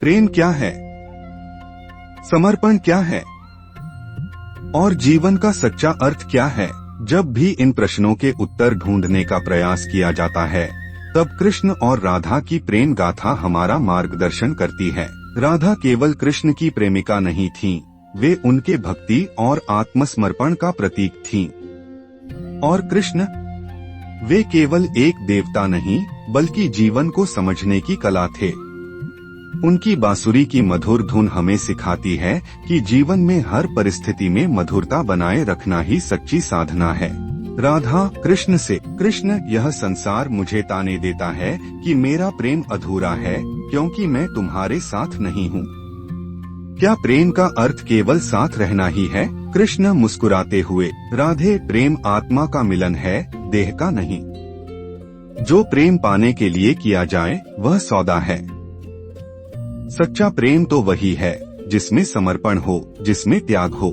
प्रेम क्या है, समर्पण क्या है और जीवन का सच्चा अर्थ क्या है? जब भी इन प्रश्नों के उत्तर ढूंढने का प्रयास किया जाता है, तब कृष्ण और राधा की प्रेम गाथा हमारा मार्गदर्शन करती है। राधा केवल कृष्ण की प्रेमिका नहीं थीं, वे उनके भक्ति और आत्मसमर्पण का प्रतीक थीं। और कृष्ण, वे केवल एक देवता नहीं, बल्कि जीवन को समझने की कला थे। उनकी बांसुरी की मधुर धुन हमें सिखाती है कि जीवन में हर परिस्थिति में मधुरता बनाए रखना ही सच्ची साधना है। राधा कृष्ण से, कृष्ण, यह संसार मुझे ताने देता है कि मेरा प्रेम अधूरा है क्योंकि मैं तुम्हारे साथ नहीं हूँ। क्या प्रेम का अर्थ केवल साथ रहना ही है? कृष्ण मुस्कुराते हुए, राधे, प्रेम आत्मा का मिलन है, देह का नहीं। जो प्रेम पाने के लिए किया जाए वह सौदा है। सच्चा प्रेम तो वही है जिसमें समर्पण हो, जिसमें त्याग हो।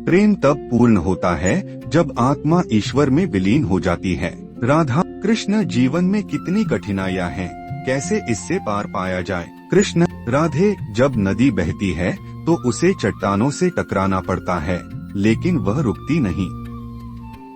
प्रेम तब पूर्ण होता है जब आत्मा ईश्वर में विलीन हो जाती है। राधा कृष्ण, जीवन में कितनी कठिनाइयाँ हैं, कैसे इससे पार पाया जाए? कृष्ण, राधे, जब नदी बहती है तो उसे चट्टानों से टकराना पड़ता है, लेकिन वह रुकती नहीं।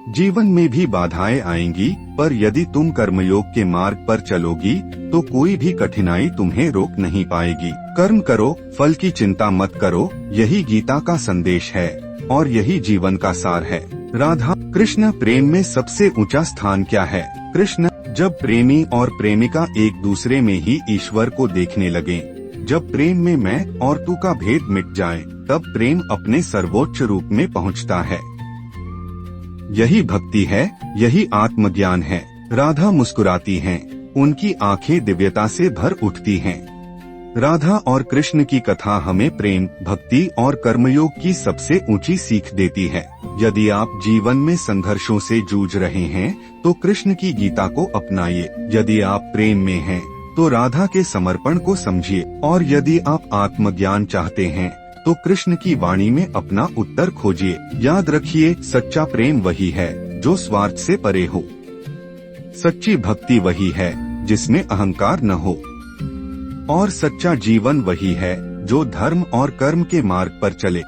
जीवन में भी बाधाएं आएंगी, पर यदि तुम कर्मयोग के मार्ग पर चलोगी तो कोई भी कठिनाई तुम्हें रोक नहीं पाएगी। कर्म करो, फल की चिंता मत करो, यही गीता का संदेश है और यही जीवन का सार है। राधा कृष्ण, प्रेम में सबसे ऊंचा स्थान क्या है? कृष्ण, जब प्रेमी और प्रेमिका एक दूसरे में ही ईश्वर को देखने लगे, जब प्रेम में मैं और तू का भेद मिट जाए, तब प्रेम अपने सर्वोच्च रूप में पहुंचता है। यही भक्ति है, यही आत्मज्ञान है। राधा मुस्कुराती हैं, उनकी आंखें दिव्यता से भर उठती हैं। राधा और कृष्ण की कथा हमें प्रेम, भक्ति और कर्मयोग की सबसे ऊंची सीख देती है। यदि आप जीवन में संघर्षों से जूझ रहे हैं तो कृष्ण की गीता को अपनाइए। यदि आप प्रेम में हैं तो राधा के समर्पण को समझिए, और यदि आप आत्मज्ञान चाहते हैं तो कृष्ण की वाणी में अपना उत्तर खोजिए। याद रखिए, सच्चा प्रेम वही है जो स्वार्थ से परे हो। सच्ची भक्ति वही है जिसमें अहंकार न हो, और सच्चा जीवन वही है जो धर्म और कर्म के मार्ग पर चले।